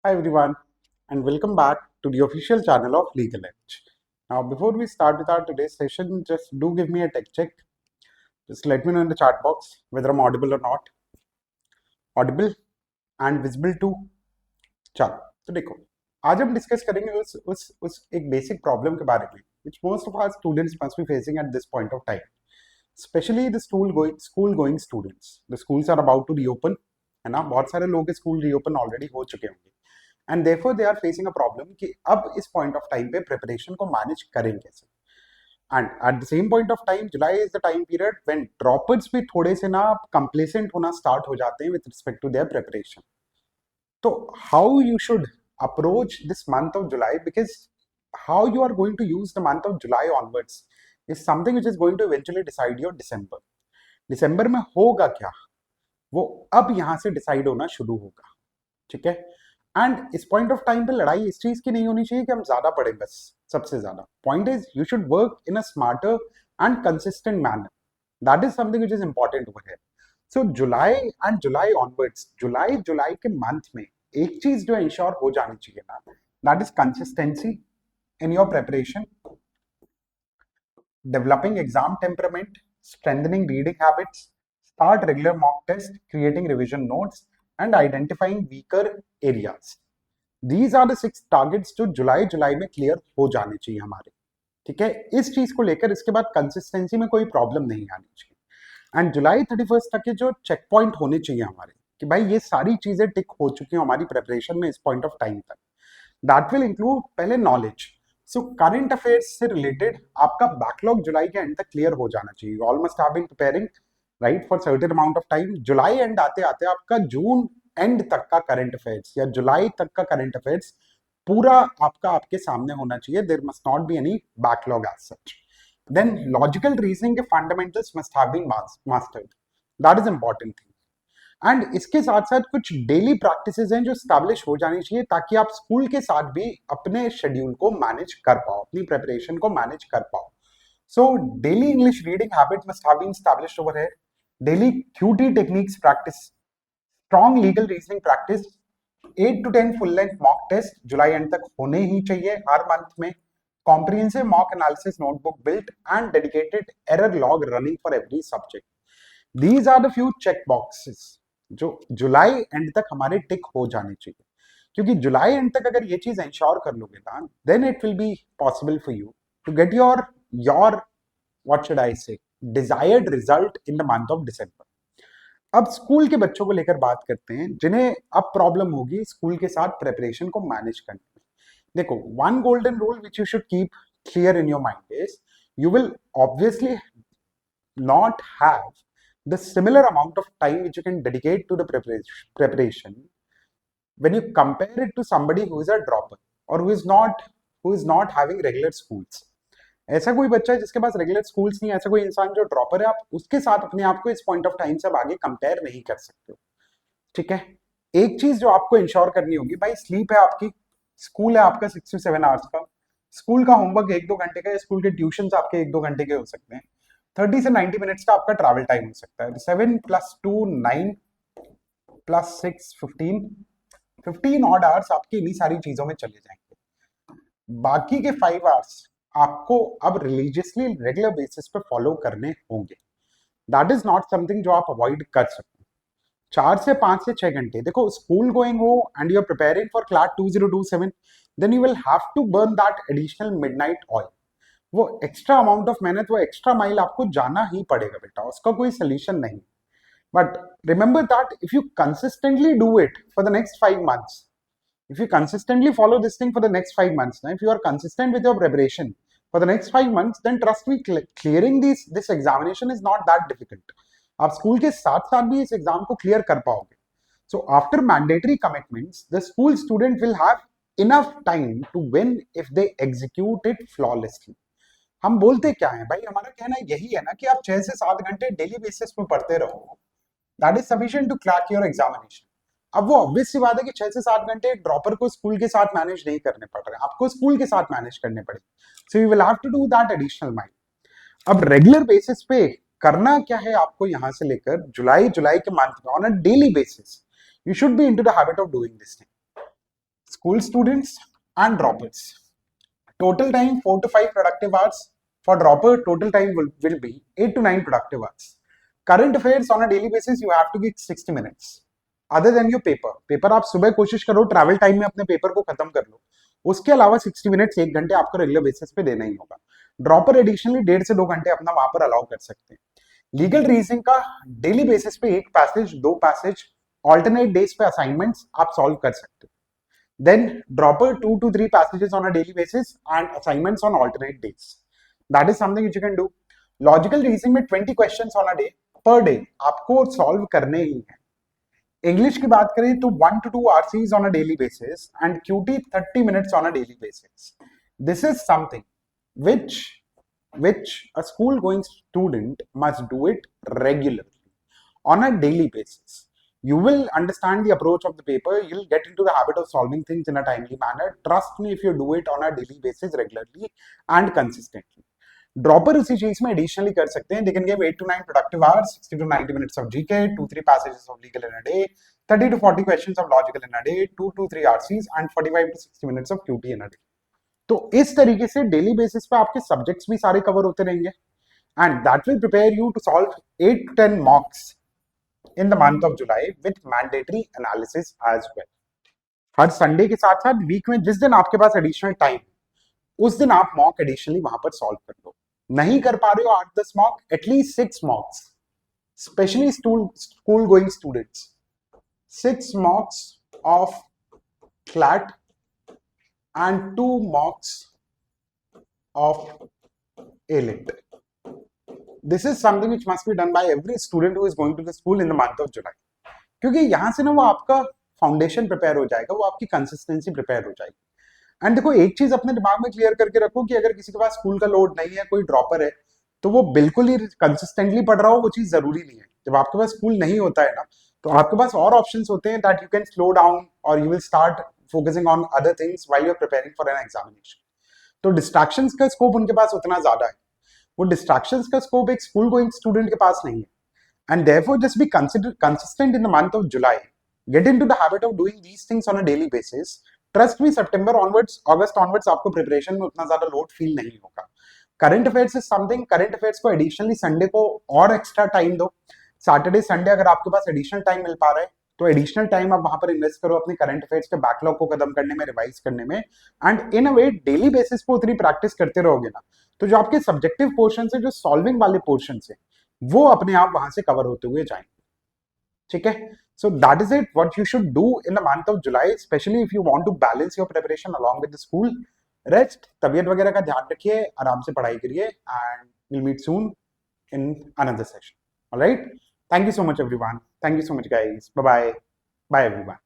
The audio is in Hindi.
Hi everyone, and welcome back to the official channel of Legal Edge. Now, before we start with our today's session, just do give me a tech check. Just let me know in the chat box whether I'm audible or not. Audible and visible too. चलो तो देखो, आज हम डिस्कस करेंगे उस एक बेसिक प्रॉब्लम के बारे में which most of our students must be facing at this point of time, especially the school going students. The schools are about to reopen, है ना? बहुत सारे लोगों के स्कूल रीओपन ऑलरेडी हो चुके होंगे and therefore they are facing a problem कि अब इस पॉइंट ऑफ टाइम पे प्रिपरेशन को मैनेज करें कैसे. And at the same point of time July is the time period when droppers भी थोड़े से ना कंप्लेसेंट होना स्टार्ट हो जाते हैं with respect to their preparation. तो how you should approach this month of July, because how you are going to use the month of July onwards is something which is going to eventually decide your December. दिसंबर में होगा क्या वो अब यहां से डिसाइड होना शुरू होगा. ठीक है. एंड इस पॉइंट ऑफ टाइम पे लड़ाई इस चीज की नहीं होनी चाहिए कि हम ज्यादा पढ़े. बस सबसे ज्यादा point is you should work in a smarter and consistent manner. That is something which is important over here. So July onwards, जुलाई के मंथ में एक चीज जो इंश्योर हो जानी चाहिए ना, that is consistency in your preparation, developing exam temperament, strengthening reading habits, start regular mock test, creating revision notes, and identifying weaker areas. These are the 6 targets जो जुलाई में क्लियर हो जाने चाहिए हमारे. ठीक है. इस चीज को लेकर इसके बाद कंसिस्टेंसी में कोई प्रॉब्लम नहीं आनी चाहिए. एंड जुलाई 31 तक के जो चेक पॉइंट होने चाहिए हमारे कि भाई ये सारी चीजें टिक हो चुकी हैं हमारी प्रिपरेशन में इस पॉइंट ऑफ टाइम तक. दैट विल इंक्लूड पहले नॉलेज. सो करंट अफेयर्स से रिलेटेड आपका बैकलॉग जुलाई के एंड तक क्लियर हो जाना चाहिए. Almost have been preparing right for certain amount of time. जुलाई एंड आते आते आपका जून एंड तक का करंट अफेयर्स या जुलाई तक का करंट अफेयर्स पूरा आपके सामने होना चाहिए. There must not be any backlog as such. Then logical reasoning के fundamentals must have been mastered. That is important thing. And इसके साथ साथ कुछ डेली प्रैक्टिसेस हैं जो स्टैब्लिश हो जानी चाहिए ताकि आप स्कूल के साथ भी अपने शेड्यूल को मैनेज कर पाओ, अपनी प्रिपरेशन को मैनेज कर पाओ. So daily English reading habit must have been established over here. Daily QT techniques practice, strong legal reasoning practice, 8 to 10 full length mock test जुलाई एंड तक होने ही चाहिए हर मंथ में. Comprehensive mock analysis notebook built and dedicated error log running for every subject. These are the few check boxes जो जुलाई एंड तक हमारे टिक हो जाने चाहिए. क्योंकि जुलाई एंड तक अगर ये चीज इंश्योर कर लोगे ना, then it will be possible for you to get your what should I say desired result in the month of December. अब स्कूल के बच्चों को लेकर बात करते हैं जिन्हें अब प्रॉब्लम होगी स्कूल के साथ प्रिपरेशन को मैनेज करने में. देखो, one golden rule which you should keep clear in your mind is you will obviously not have the similar amount of time which you can dedicate to the preparation when you compare it to somebody who is a dropper or who is not having regular schools. ऐसा कोई बच्चा है जिसके पास रेगुलर स्कूल्स नहीं है, ऐसा कोई इंसान जो ड्रॉपर है, आप उसके साथ अपने आप को इस पॉइंट ऑफ टाइम से अब आगे कंपेयर नहीं कर सकते हो. ठीक है. एक चीज जो आपको इंश्योर करनी होगी, भाई स्लीप है आपकी, स्कूल है आपका 6 to 7 आवर्स का, स्कूल का होमवर्क 1-2 घंटे का, स्कूल के ट्यूशन आपके 1-2 घंटे के हो सकते हैं, 30 से 90 मिनट्स का आपका ट्रैवल टाइम हो सकता है. 7 + 2 9 + 6 15 ऑड आवर्स आपकी इन्हीं सारी चीजों में चले जाएंगे. बाकी के 5 आवर्स आपको अब रिलीजियसली रेगुलर बेसिस पे फॉलो करने होंगे. दैट इज नॉट समथिंग जो आप अवॉइड कर सकते. 4 से 5 से 6 घंटे. देखो, स्कूल गोइंग हो and you are preparing for class 2027, then you will have to burn that additional midnight oil. वो एक्स्ट्रा अमाउंट ऑफ मेहनत, वो एक्स्ट्रा माइल आपको जाना ही पड़ेगा बेटा, उसका कोई सोल्यूशन नहीं. But remember that if you consistently do it for the next 5 months, if you consistently follow this thing for the next 5 months, if you are consistent with your preparation for the next 5 months, then trust me, clearing this examination is not that difficult. आप स्कूल के साथ साथ भी इस एग्जाम को क्लियर कर पाओगे. So after mandatory commitments, the school student will have enough time to win if they execute it flawlessly. हम बोलते क्या है भाई, हमारा कहना यही है ना कि आप 6 से 7 घंटे डेली बेसिस पे पढ़ते रहो. That is sufficient to crack your examination. अब वो ऑब्वियस सी बात है कि 6 से 7 घंटे ड्रॉपर को स्कूल के साथ मैनेज नहीं करने पड़ रहे, आपको स्कूल के साथ मैनेज करने पड़े. So you will have to do that additional mile. अब रेगुलर बेसिस पे करना क्या है आपको, यहां से लेकर जुलाई के मंथ में on a daily basis you should be into the habit of doing this thing. school students and droppers. Total time 4 to 5 productive hours. For dropper, total time will be 8 to 9 productive hours. Current affairs on a daily basis, you have to get 60 minutes. Other than your paper आप सुबह कोशिश करो ट्रैवल टाइम में अपने पेपर को खत्म कर लो, उसके अलावा 60 मिनट्स 1 घंटे आपको रेगुलर बेसिस पे देना ही होगा. ड्रॉपर एडिशनली 1.5 से 2 घंटे अपना वहां पर अलाउ कर सकते हैं. लीगल रीजनिंग का डेली बेसिस पे 1 पैसेज 2 पैसेज ऑल्टरनेट डेज पे असाइनमेंट्स आप सॉल्व कर सकते हो. Then dropper 2 to 3 passages on a daily basis and assignments on alternate days. That is something which you can do. Logical reasoning में 20 questions on a day per day आपको solve करने ही हैं. English की बात करें तो 1 to 2 RCs on a daily basis and QT 30 minutes on a daily basis. This is something which a school going student must do it regularly on a daily basis. You will understand the approach of the paper. You'll get into the habit of solving things in a timely manner. Trust me if you do it on a daily basis regularly and consistently. Dropper उसी चीज में additionally कर सकते हैं. They can give 8 to 9 productive hours, 60 to 90 minutes of GK, 2-3 passages of legal in a day, 30 to 40 questions of logical in a day, 2 to 3 RCs and 45 to 60 minutes of QT in a day. तो इस तरीके से डेली बेसिस पे आपके सब्जेक्ट्स भी सारे कवर होते रहेंगे and that will prepare you to solve 8 to 10 mocks in the month of July with mandatory analysis as well. Her Sunday के साथ साथ वीक में जिस दिन आपके पास एडिशनल टाइम उस दिन आप मॉक एडिशनली वहां पर सॉल्व कर लो. नहीं कर पा रहे हो 8-10 mock, at least 6 मॉक्स, specially school going students, 6 मॉक्स of flat and 2 mocks of ALIT. This is something which must be done by every student who is going to the school in the month of July. क्योंकि यहां से ना वो आपका फाउंडेशन प्रिपेयर हो जाएगा, वो आपकी कंसिस्टेंसी प्रिपेयर हो जाएगी. एंड देखो एक चीज अपने दिमाग में क्लियर करके रखो कि अगर किसी के पास स्कूल का लोड नहीं है, कोई ड्रॉपर है, तो वो बिल्कुल ही कंसिस्टेंटली पढ़ रहा हो, वो चीज जरूरी नहीं है. जब आपके पास स्कूल नहीं होता है ना, तो आपके पास और ऑप्शंस होते हैं that you can slow down और you will start focusing on other things while you are preparing for an examination. तो डिस्ट्रैक्शंस का स्कोप उनके पास उतना ज्यादा है. वो डिस्ट्रैक्शंस का स्कोप एक स्कूल गोइंग स्टूडेंट के पास नहीं है. And therefore just be consistent in the month of July. Get into the habit of doing these things on a daily basis. Trust me, September onwards, August onwards आपको प्रिपरेशन में उतना ज्यादा लोड फील नहीं होगा. Current affairs is something, current affairs को एडिशनली संडे को और एक्स्ट्रा टाइम दो. सैटरडे संडे अगर आपके पास एडिशनल टाइम मिल पा रहा है तो एडिशनल टाइम आप वहां पर इन्वेस्ट करो अपने करंट अफेयर्स के बैकलॉग को खत्म करने में, रिवाइज करने में. And in a way daily basis पे उतनी प्रैक्टिस करते रहोगे ना, तो जो आपके सब्जेक्टिव पोर्शन है, जो सॉल्विंग वाले पोर्शन है, वो अपने आप वहां से कवर होते हुए जाएंगे. ठीक है, so that is it what you should do in the month of July, especially if you want to balance your preparation along with the school. Rest, तबियत वगैरह का ध्यान रखिए, आराम से पढ़ाई करिए and will meet soon in another session. All right, thank you so much everyone, thank you so much guys, bye bye, bye everyone.